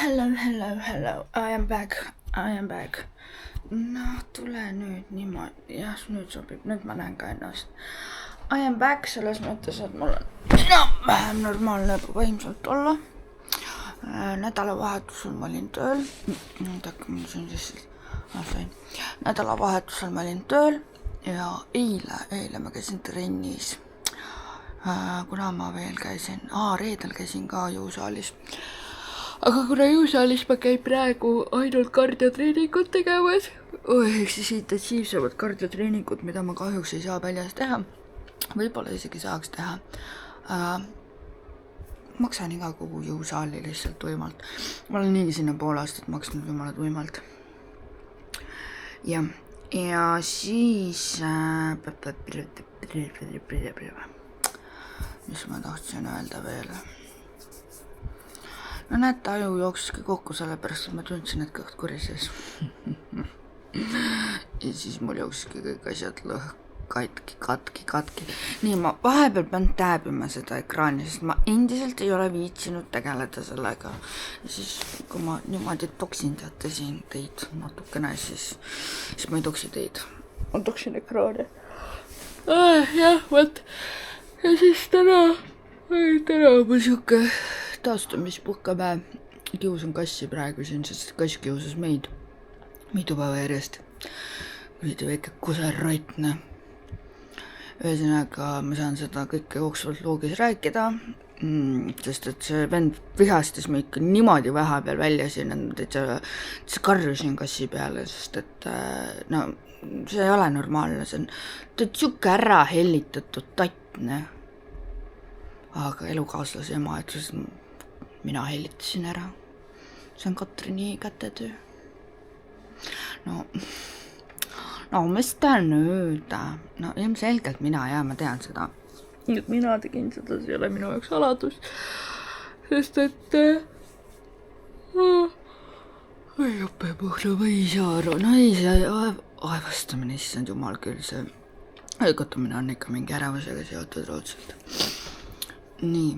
Hello, I am back. No, tule nüüd niimoodi, jah, nüüd sobib, nüüd ma näen ka ennast. I am back selles mõttes, et mul on vähem normaalne võimsalt olla. Nädalavahetusel ma olin tööl, nüüd hakkame siin siis, nädalavahetusel ma olin tööl ja eile ma käisin trennis. Kuna ma veel käisin, reedel käisin ka jõusaalis. Aga kuna jõusaalis ma käin praegu ainult kardiotreeningut tegemas, ehk siis intensiivsemad kardiotreeningud, mida ma kahjuks ei saa väljas teha, võib-olla isegi saaks teha. Maksan iga kuu jõusaali lihtsalt tuimalt. Ma olen niigi sinna pool aastat maksnud jumala tuimalt. Ja siis mis ma tahtsin öelda veel? No näete, aju jooksuski kokku sellepärast, et ma tundsin, et kõht kurises. Ja siis mul jooksuski kõik asjad katki. Nii, ma vahepeal pean tääbima seda ekraani, sest ma endiselt ei ole viitsinud tegeleda sellega. Ja siis, kui ma niimoodi toksin teate siin teid natukene, siis ma ei toksi teid. Ma toksin ekraani. Jah, võt. Ja siis täna on mul siuke taastumispuhkapäev. Kiusan kassi praegu siin, sest kass kiusas meid mitu päeva järjest. Võidi väike kuserroitne. Ühesõnaga, ma saan seda kõike jooksvalt loogis rääkida, sest et see vend vihastas me ikka niimoodi vahepeal välja siin, et ma karjusin kassi peale, sest et no, see ei ole normaalne, see on siuke ära hellitatud tatne. Aga elukaaslase ema ütles, et mina hellitasin ära. See on Katrini kätetöö. No, mis ta nüüd? No, ilmselgelt mina ma tean seda. Et mina tegin seda, see ei ole minu jaoks saladus. Sest et ei õppe puhra või ei saa aru. No ei, see aevastamine, issand jumal küll, see õigutamine on ikka mingi ärevusega seotud raudselt. Nii,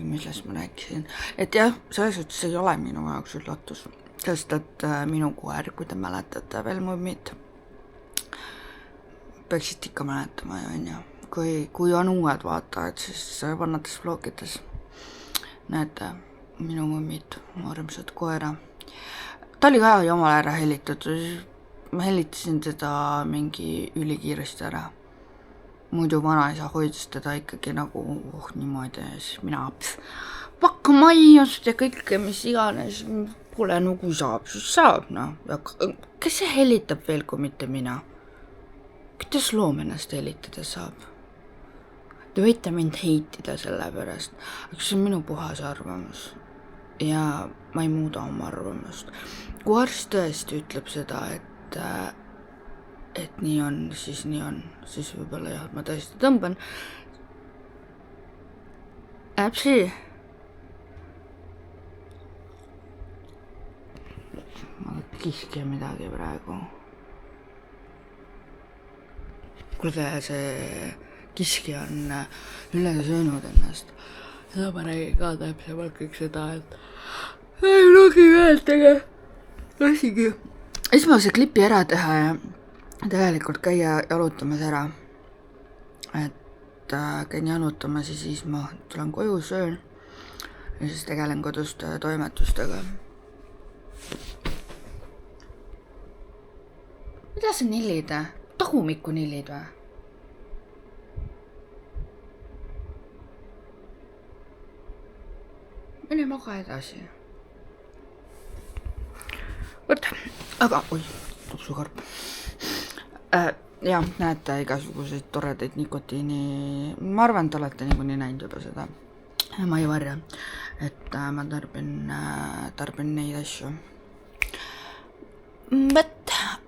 millest ma rääkisin? Et jah, selles suhtes ei ole minu jaoks üllatus, sest et minu koer, kui te mäletate veel mummid, peaksid ikka mäletama ja kui on uued vaatajad, siis vannates vlogides näete minu mummid, armsad koera. Ta oli ka jumal ära hellitatud, ma hellitasin teda mingi ülikiiresti ära. Muidu vanaisa hoidis teda ikkagi nagu niimoodi ja siis mina pakka maiast ja kõike, mis iganes. Kuule, no kui saab, siis saab, no. Kes see hellitab veel, kui mitte mina? Kuidas loom ennast hellitada saab? Te võite mind heitida selle pärast, aga see on minu puhas arvamus ja ma ei muuda oma arvamust. Kui arst tõesti ütleb seda, et nii on, siis võib-olla jah, ma tõesti tõmban. Äpsi. Ma kiskja midagi praegu. Kuulge, see kiskja on üle söönud ennast. Seda ma räägin ka täpsemalt kõik seda, et ei logi meeltega. Lasigi esmase klipi ära teha ja tegelikult käia jalutamas ära. Et käin jalutamas ja siis ma tulen koju, söön ja siis tegelen koduste toimetustega. Mida sa nillid? Tagumikku nillid või? Mine maga edasi. Võt, aga, tupsukarp. Jah, näete igasuguseid toredaid nikotiini. Ma arvan, et olete niikuinii näinud juba seda. Ma ei varja, et ma tarbin neid asju.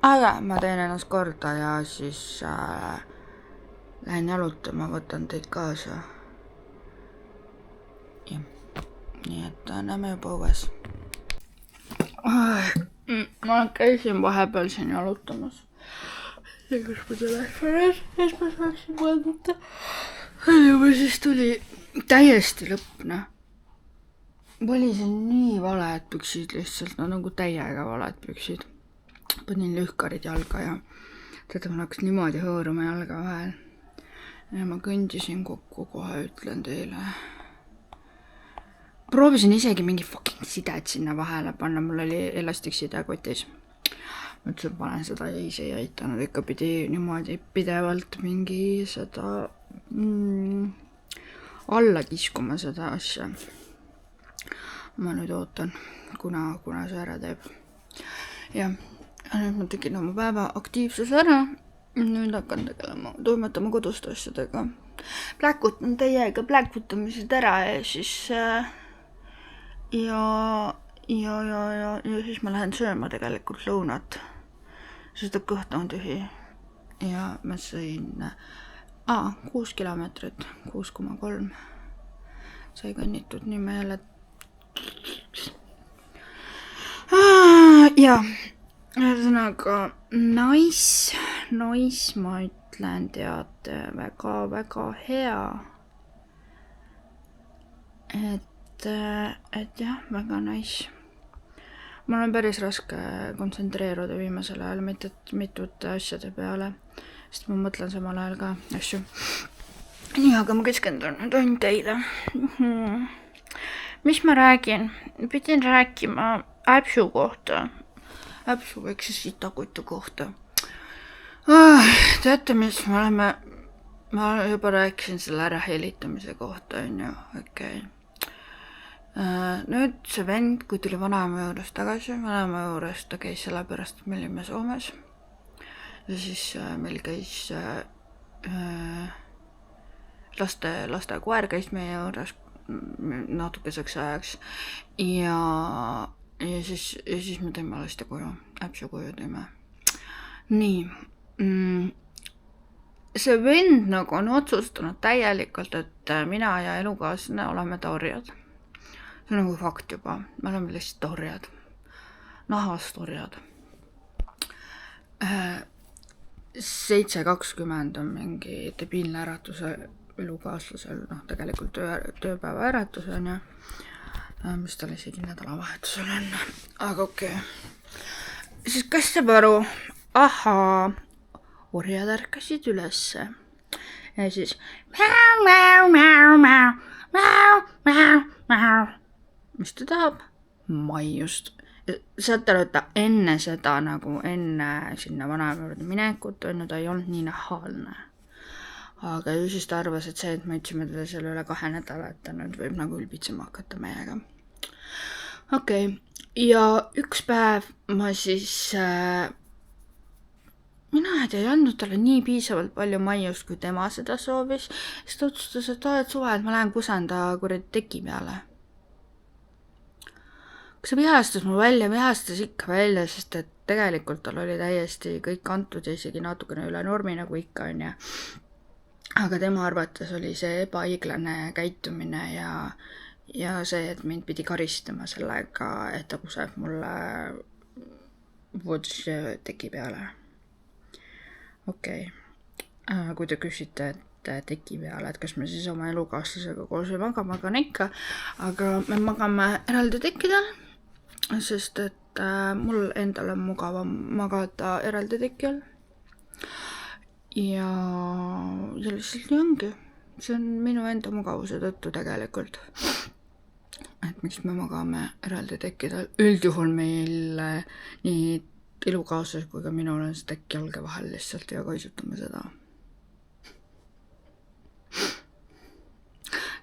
Aga ma teen ennast korda ja siis lähen jalutama, võtan teid kaasa. Ja. Nii et näeme juba õues. Ma käisin vahepeal siin jalutamas. Ja kus ma telefonis, siis ma saaksin vaadata. Ja siis tuli täiesti lõpna. valisin nii valed püksid lihtsalt, no nagu täiega valed püksid. Panin lühkarid jalga ja teda ma hakkas niimoodi hõõruma jalga vahel. Ja ma kõndisin kokku, kohe ütlen teile. Proovisin isegi mingi fucking sidet sinna vahele panna, mul oli elastikside kotis. Mõtlesin, panen seda ja ise ei aitanud, ikka pidi niimoodi pidevalt mingi seda alla kiskuma seda asja. Ma nüüd ootan, kuna see ära teeb. Ja nüüd ma tegin oma päeva aktiivsus ära. Nüüd hakkan tegelema, toimetama koduste asjadega. Pläkutan teiega pläkutamised ära ja siis ja siis ma lähen sööma tegelikult lõunat. Sest kõht on tühi. Ja ma sõin 6 kilomeetrit, 6,3. Sai kõnnitud nii meele. Ja ühesõnaga nice, ma ütlen, teate, väga hea. Et jah, väga nice. Mul on päris raske kontsentreeruda viimasel ajal mitute asjade peale, sest ma mõtlen samal ajal ka asju. Nii, aga ma keskendun nüüd ainult teile. Mis ma räägin? Pidin rääkima äpsu kohta. Äpsu ehk siis sitakutu kohta. Teate, mis ma juba rääkisin selle ära helitamise kohta, on ju, okei. Nüüd see vend, kui tuli vanaema juurest tagasi, vanaema juurest ta käis sellepärast, et me olime Soomes. Ja siis meil käis laste koer käis meie juures natukeseks ajaks. Ja siis me teeme laste koju, äpsu koju teeme. Nii. See vend nagu on otsustanud täielikult, et mina ja elukaaslane oleme torjad. See on nagu fakt juba. Me oleme lihtsalt torjad. Nahast torjad. 7:20 on mingi debiilne äratuse elukaaslasel, tegelikult tööpäeva äratus on ja mis tal isegi nädalavahetusel on. Aga okei. Siis kas saab aru? Ahaa, orjad ärkasid ülesse. Ja siis mis ta tahab? Maiust. Saate aru, et ta enne seda, nagu enne sinna vanaema juurde minekut on, ta ei olnud nii nahaalne. Aga ju siis ta arvas, et see, et me ütlesime teda selle üle 2 nädala, et ta nüüd võib nagu ülbitsema hakata meiega. Okei. Ja üks päev ma siis mina ei andnud talle nii piisavalt palju maiust, kui tema seda soovis. Siis ta otsustas, et suve, et ma lähen kusen ta kuradi teki peale. Kas see vihastas ikka välja, sest et tegelikult tal oli täiesti kõik antud ja isegi natukene üle normi, nagu ikka on ja. Aga tema arvates oli see ebaõiglane käitumine ja see, et mind pidi karistama sellega, et ta kuseb mulle voodis teki peale. Okei. Kui te küsite, et teki peale, et kas me siis oma elukaaslasega koos ei maga ikka, aga me magame eraldi tekkidel, sest et mul endal on mugavam magada eraldi tekil. Ja lihtsalt nii ongi. See on minu enda mugavuse tõttu tegelikult. Et miks me magame eraldi tekkidel. Üldjuhul meil nii elukaaslas kui ka minul on see tekk jalge vahel lihtsalt ja kaisutame seda.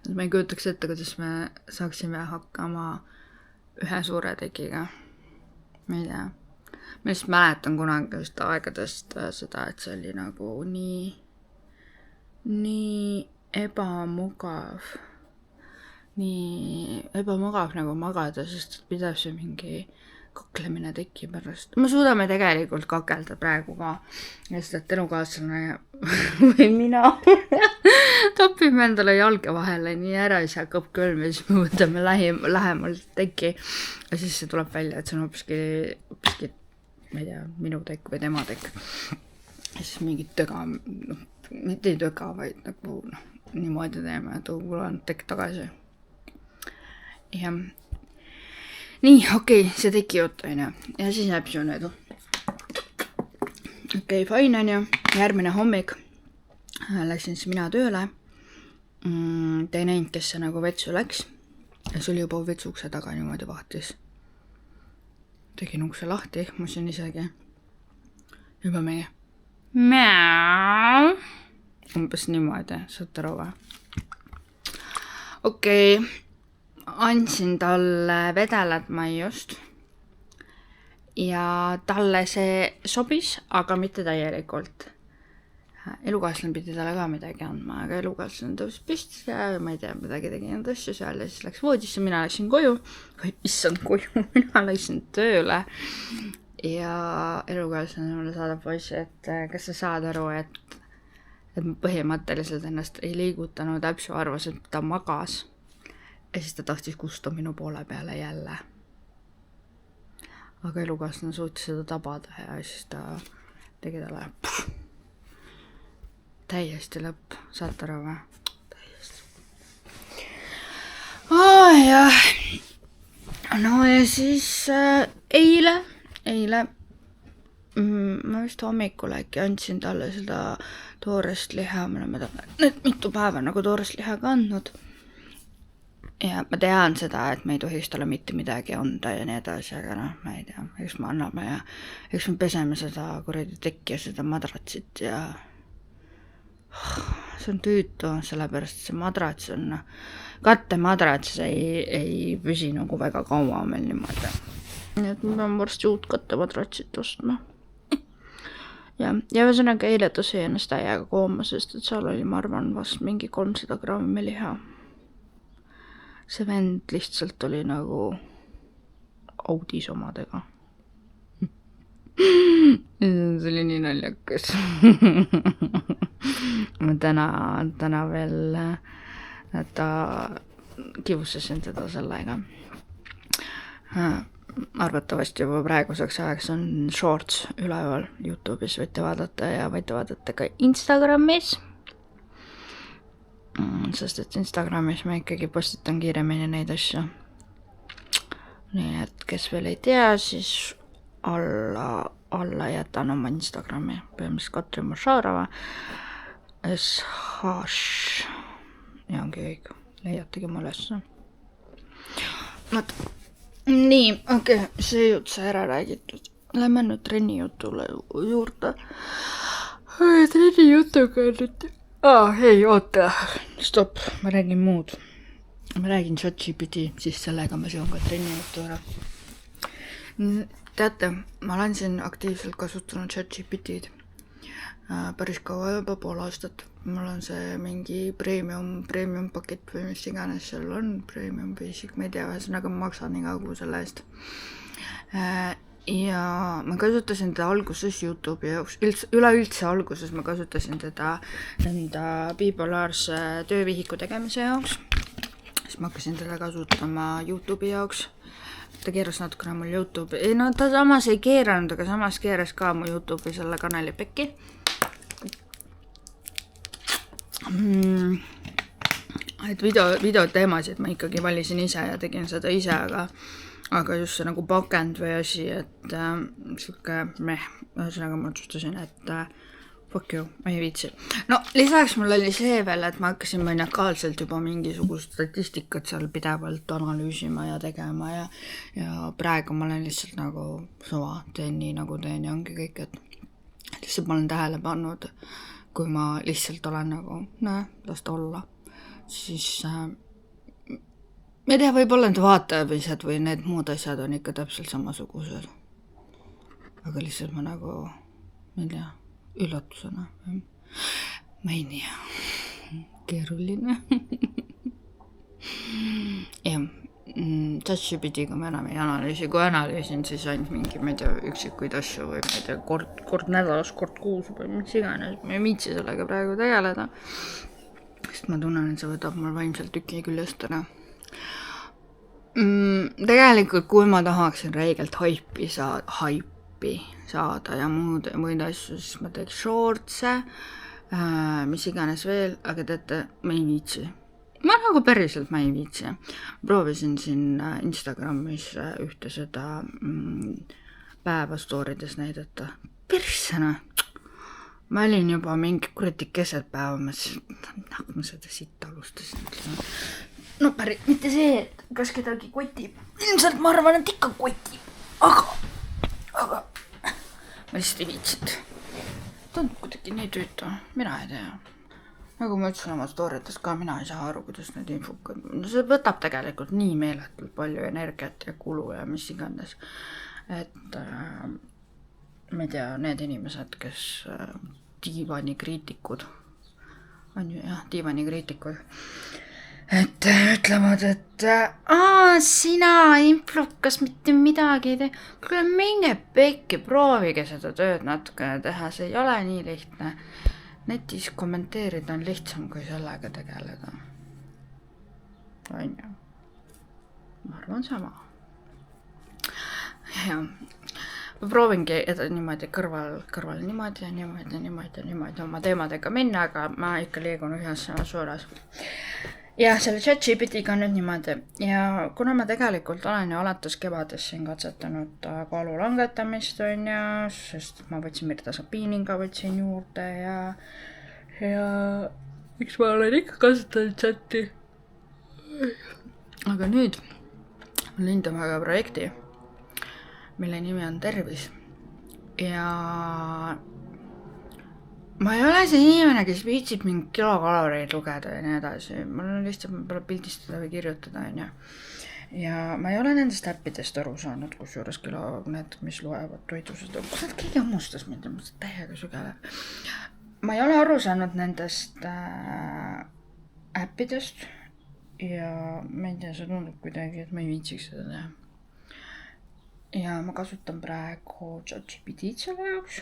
Me ei kujutaks ette, kuidas me saaksime hakkama ühe suure tekiga. Ma ei tea. Ma lihtsalt mäletan kunagi just aegadest seda, et see oli nagu nii ebamugav. Nii ebamugav nagu magada, sest pidav see mingi kaklemine teki pärast. Me suudame tegelikult kakelda praegu ka, sest et elukaaslane või mina topime endale jalge vahele nii ära ja siis hakkab kõlm ja siis me võtame lähemalt teki ja siis see tuleb välja, et see on hoopiski ma ei tea, minu tekk või tema tekk. Ja siis mingi töga, mitte ei töga, vaid nagu niimoodi teeme, et kuule on tekk tagasi. Ja nii, okei, see teki jutt on ju. Ja siis jääb su need. Okei, fine on ju. Järgmine hommik läksin siis mina tööle. Te ei näinud, kes see nagu vetsu läks. Ja see oli juba vetsu ukse taga niimoodi vahtis. Tegin ukse lahti, ehmusin isegi. Juba meie. Miau. Umbes niimoodi, saad aru või? Okei. Andsin talle vedelat maiust. Ja talle see sobis, aga mitte täielikult. Elukaaslane pidi talle ka midagi andma, aga elukaaslane tõusis püsti ja ma ei tea, midagi tegi enda asju seal ja siis läks voodisse, mina läksin koju. Issand koju, mina läksin tööle. Ja elukaaslane mulle saadab poissi, et kas sa saad aru, et ma põhimõtteliselt ennast ei liigutanud, täpsu arvas, et ta magas. Ja siis ta tahtis kusta minu poole peale jälle. Aga elukaaslane suutis seda tabada ja siis ta tegi talle täiesti lõpp, saad aru või? Täiesti. Jah. No ja siis eile ma vist hommikul äkki andsin talle seda toorest liha, me oleme nüüd mitu päeva nagu toorest liha kandnud. Ja ma tean seda, et me ei tohiks talle mitte midagi anda ja nii edasi, aga noh, ma ei tea, eks me anname ja eks me peseme seda kuradi tekki ja seda madratsit ja see on tüütu, sellepärast see madrats on, kattemadrats ei püsi nagu väga kaua meil niimoodi. Nii et ma pean varsti uut kattemadratsit ostma. Ja ühesõnaga eile ta sõi ennast täiega kooma, sest et seal oli, ma arvan, vast mingi 300 grammi liha. See vend lihtsalt oli nagu audis omadega. See oli nii naljakas. Ma täna veel ta kiusasin teda sellega. Arvatavasti juba praeguseks ajaks on shorts üleval YouTube'is, võite vaadata ja võite vaadata ka Instagramis. Sest et Instagramis ma ikkagi postitan kiiremini neid asju. Nii et kes veel ei tea, siis alla jätan oma Instagrami. Põhimõtteliselt Katrin Mošarova. SH. Ja ongi kõik. Leiategi mu ülesse. Nii, okei, see jutt sai ära räägitud. Lähme nüüd trenni jutule juurde. Trenni jutuga nüüd. Ei, oota. Stop, ma räägin muud. Ma räägin ChatGPT, siis sellega ma seon ka trenni jutu ära. Teate, ma olen siin aktiivselt kasutanud ChatGPT-d. Päris kaua juba pool aastat. Mul on see mingi premium pakett või mis iganes seal on. Premium basic, ma ei tea, ühesõnaga ma maksan iga kuu selle eest. Ja ma kasutasin teda alguses YouTube'i jaoks, üleüldse alguses ma kasutasin teda enda bipolaarse töövihiku tegemise jaoks. Siis ma hakkasin teda kasutama YouTube'i jaoks. Ta keeras natukene mul YouTube'i. Ei, no ta samas ei keeranud, aga samas keeras ka mu YouTube'i selle kanali pekki. Et videoteemasid ma ikkagi valisin ise ja tegin seda ise, aga just see nagu pakend või asi, et siuke ühesõnaga ma otsustasin, et fuck you, ma ei viitsi. No lisaks mul oli see veel, et ma hakkasin maniakaalselt juba mingisugust statistikat seal pidevalt analüüsima ja tegema ja praegu ma olen lihtsalt nagu suva, teen nii nagu teen ja ongi kõik, et lihtsalt ma olen tähele pannud, kui ma lihtsalt olen nagu, las ta olla, siis ma ei tea, võib-olla need vaatajamised või need muud asjad on ikka täpselt samasugused. Aga lihtsalt ma nagu, ma ei tea, üllatusena. Ma ei tea, keeruline. Ja, ChatGPT-ga ma enam ei analüüsi. Kui analüüsin, siis ainult mingi, ma ei tea, üksikuid asju või ma ei tea, kord nädalas, kord kuus või mis iganes. Ma ei viitsi sellega praegu tegeleda. Sest ma tunnen, et see võtab mul vaimselt tüki küljest ära. Tegelikult kui ma tahaksin räigelt haipi saada ja muid asju, siis ma teeks shortse, mis iganes veel, aga teate, ma ei viitsi. ma nagu päriselt ma ei viitsi. Proovisin siin Instagramis ühte seda päeva stoorides näidata. Persena. Ma olin juba mingi kuradi keset päeva, ma seda siit alustasin. No päris, mitte see, et kas kedagi kotib. Ilmselt ma arvan, et ikka kotib. Aga ma lihtsalt ei viitsid. Tundub kuidagi nii tüütu. Mina ei tea. Nagu ma ütlesin oma stoorites ka, mina ei saa aru, kuidas need infokad. See võtab tegelikult nii meeletult palju energiat ja kulu ja mis iganes. Et ma ei tea, need inimesed, kes diivanikriitikud on ju, jah, diivanikriitikud, et ütlevad, et sina influkas mitte midagi ei tee. Kuule, minge pekki, proovige seda tööd natukene teha, see ei ole nii lihtne. Netis kommenteerida on lihtsam, kui sellega tegeleda. On ju. Ma arvan sama. Ja ma proovingi niimoodi kõrval niimoodi oma teemadega minna, aga ma ikka liigun ühes suunas. Ja selle ChatGPT-ga nüüd niimoodi. Ja kuna ma tegelikult olen ju alates kevades siin katsetanud kaalu langetamist, on ja, sest ma võtsin mirtasapiiniga võtsin juurde ja miks ma olen ikka kasutanud chati. Aga nüüd ma lindan väga projekti, mille nimi on Tervis. Ja ma ei ole see inimene, kes viitsib mingi kilokaloreid lugeda ja nii edasi. Mul on lihtsalt võib-olla pildistada või kirjutada. Ja ma ei ole nendest äppidest aru saanud, kus juures need, mis loevad toidused. Kus nad keegi hammustas mind, ma täiega sügeleb. Ma ei ole aru saanud nendest äppidest ja ma ei tea, see tundub kuidagi, et ma ei viitsiks seda teha. Ja ma kasutan praegu ChatGPT-d selle jaoks.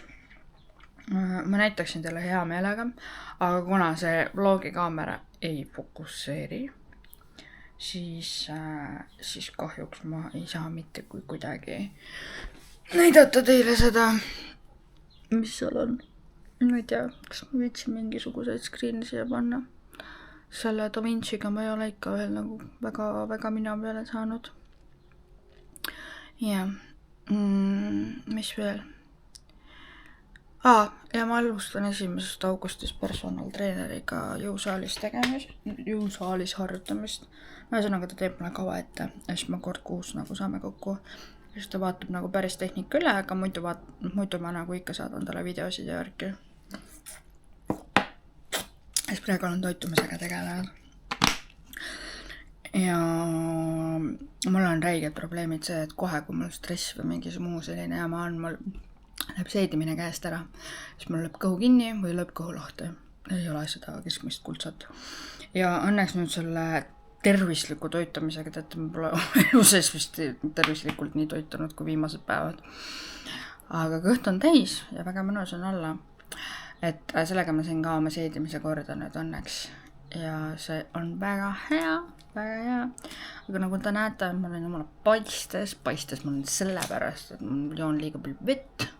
Ma näitaksin teile hea meelega, aga kuna see vlogikaamera ei fokusseeri, siis kahjuks ma ei saa mitte kui kuidagi näidata teile seda, mis seal on. Ma ei tea, kas ma viitsin mingisuguseid screen'i siia panna. Selle DaVinciga ma ei ole ikka veel nagu väga mina peale saanud. Ja, mis veel? Ja ma alustan 1. augustist personaltreeneriga jõusaalis harjutamist. Ühesõnaga ta teeb mulle kava ette ja siis ma kord kuus nagu saame kokku. Ja siis ta vaatab nagu päris tehnika üle, aga muidu ma nagu ikka saadan talle videosid ja värki. Ja siis praegu olen toitumisega tegelenud. Ja mul on räiged probleemid see, et kohe kui mul stress või mingi muu selline ja mul läheb seedimine käest ära, siis mul lööb kõhu kinni või lööb kõhu lahti. Ei ole seda keskmist kuldsat. Ja õnneks nüüd selle tervisliku toitumisega, teate, ma pole elu sees vist tervislikult nii toitunud kui viimased päevad. Aga kõht on täis ja väga mõnus on olla. Et sellega ma sain ka oma seedimise korda nüüd õnneks. Ja see on väga hea. Aga nagu ta näete, ma olen jumala paistes mul on sellepärast, et mul joon liiga palju vett.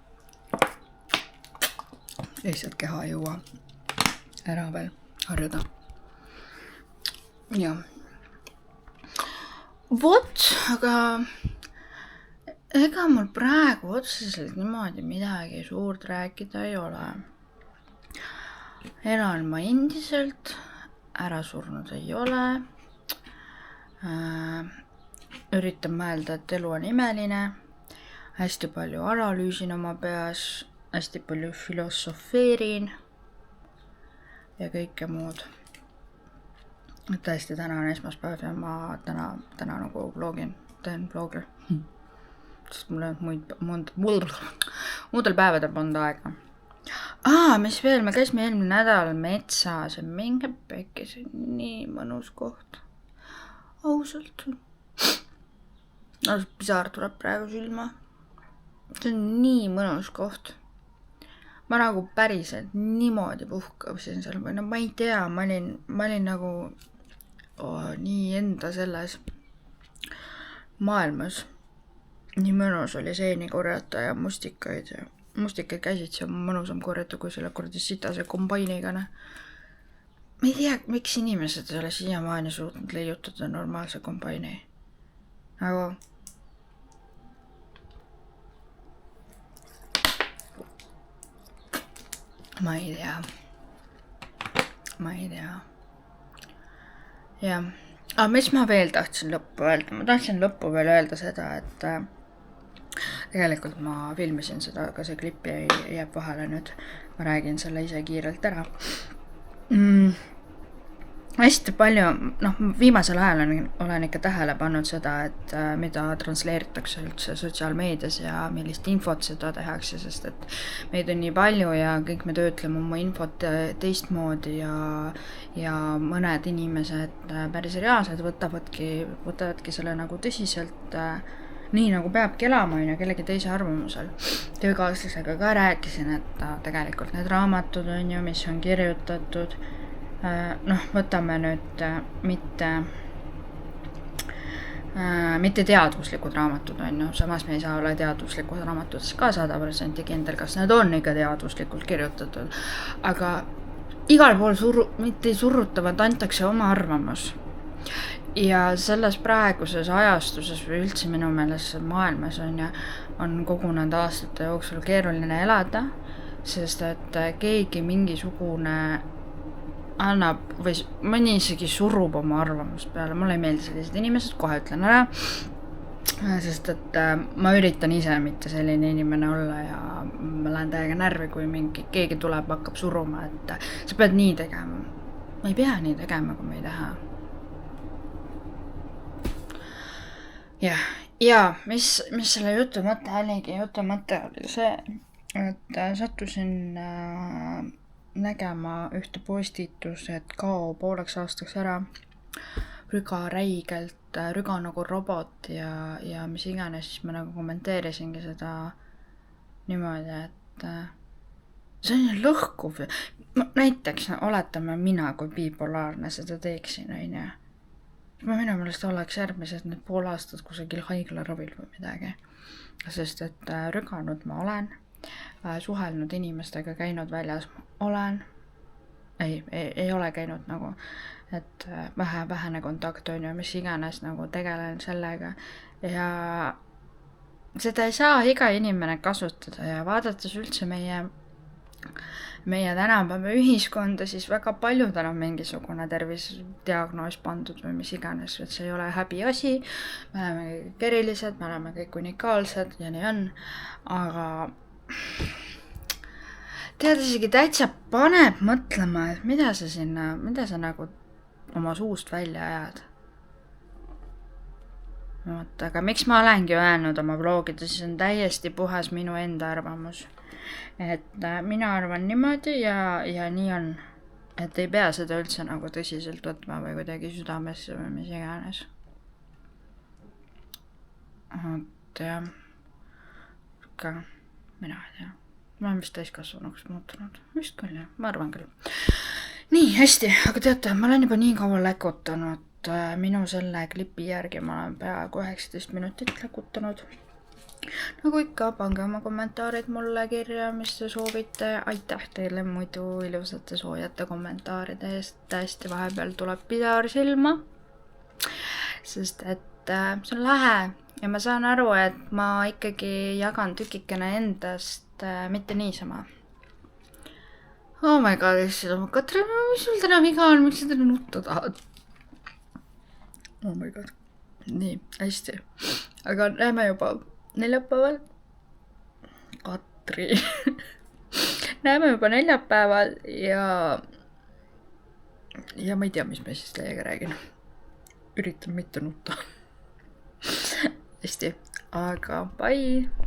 Lihtsalt keha ei jõua ära veel harjuda. Ja. Vot, aga ega mul praegu otseselt niimoodi midagi suurt rääkida ei ole. Elan ma endiselt, ära surnud ei ole. Üritan mõelda, et elu on imeline. Hästi palju analüüsin oma peas, hästi palju filosofeerin ja kõike muud. Tõesti, täna on esmaspäev ja ma täna nagu teen vlogi. Sest mul on muudel päevadel polnud aega. Mis veel, me käisime eelmine nädal metsas ja minge pekki, see on nii mõnus koht. Ausalt. Pisar tuleb praegu silma. See on nii mõnus koht. Ma nagu päriselt niimoodi puhkasin seal. No ma ei tea, ma olin nagu nii enda selles maailmas. Nii mõnus oli seeni korjata ja mustikaid. Mustikaid käisid seal mõnusam korjata kui selle kordi sitase kombainiga. ma ei tea, miks inimesed ei ole siiamaani suutnud leiutada normaalse kombaini. Nagu ma ei tea. Jah. Aga mis ma veel tahtsin lõppu öelda? Ma tahtsin lõppu veel öelda seda, et tegelikult ma filmisin seda, aga see klipp jääb vahele nüüd. Ma räägin selle ise kiirelt ära. Hästi palju, viimasel ajal olen ikka tähele pannud seda, et mida transleeritakse üldse sotsiaalmeedias ja millist infot seda tehakse, sest et meid on nii palju ja kõik me töötleme oma infot teistmoodi ja mõned inimesed päris reaalselt võtavadki selle nagu tõsiselt, nii nagu peabki elama ja kellegi teise arvamusel. Töökaaslasega ka rääkisin, et tegelikult need raamatud on ju, mis on kirjutatud, võtame nüüd mitte teadvuslikud raamatud on ju, samas me ei saa olla teadvuslikud raamatutes ka 100% kindel, kas need on ikka teadvuslikult kirjutatud, aga igal pool mitte ei surutavad, antakse oma arvamus. Ja selles praeguses ajastuses või üldse minu meelest maailmas on kogu nende aastate jooksul keeruline elada, sest et keegi mingisugune annab või mõni isegi surub oma arvamust peale. Mulle ei meeldi sellised inimesed, kohe ütlen ära, sest et ma üritan ise mitte selline inimene olla ja ma lähen täiega närvi, kui keegi tuleb, hakkab suruma, et sa pead nii tegema. Ma ei pea nii tegema, kui ma ei taha. Ja mis selle jutu mõte oligi? Jutu mõte oli see, et sattusin nägema ühte postitus, et kao pooleks aastaks ära rüga räigelt, rüga nagu robot ja mis iganes, siis ma nagu kommenteerisingi seda niimoodi, et see on lõhkuv. Näiteks oletame mina kui bipolaarne seda teeksin, on ju. Ma minu meelest oleks järgmised need pool aastat kusagil haiglaravil või midagi. Sest et rüganud ma olen, suhelnud inimestega, käinud väljas olen, ei ole käinud nagu, et vähene kontakt on ju, mis iganes nagu tegelen sellega ja seda ei saa iga inimene kasutada ja vaadates üldse meie tänapäeva ühiskonda, siis väga paljudel on mingisugune tervisdiagnoos pandud või mis iganes, et see ei ole häbi asi, me oleme kõik erilised, me oleme kõik unikaalsed ja nii on, aga tead isegi täitsa paneb mõtlema, et mida sa nagu oma suust välja ajad. Aga miks ma olengi öelnud oma vlogides, siis on täiesti puhas minu enda arvamus. Et mina arvan niimoodi ja nii on, et ei pea seda üldse nagu tõsiselt võtma või kuidagi südamesse või mis iganes. Et jah, ka mina ei tea. Ma olen vist täiskasvanuks muutunud. Vist küll jah, ma arvan küll. Nii, hästi, aga teate, ma olen juba nii kaua läkutanud. Minu selle klipi järgi ma olen peaaegu 19 minutit läkutanud. Nagu ikka, pange oma kommentaarid mulle kirja, mis te soovite. Aitäh teile muidu ilusate soojate kommentaaride eest. Täiesti vahepeal tuleb pidaar silma. Sest et see on lahe ja ma saan aru, et ma ikkagi jagan tükikene endast, mitte niisama. Oh my god, Katrin, mis sul täna viga on, miks sa täna nutta tahad? Oh my god. Nii, hästi. Aga näeme juba neljapäeval. Katri. Näeme juba neljapäeval ja ma ei tea, mis ma siis teiega räägin. Üritan mitte nutta. Hästi, aga bye!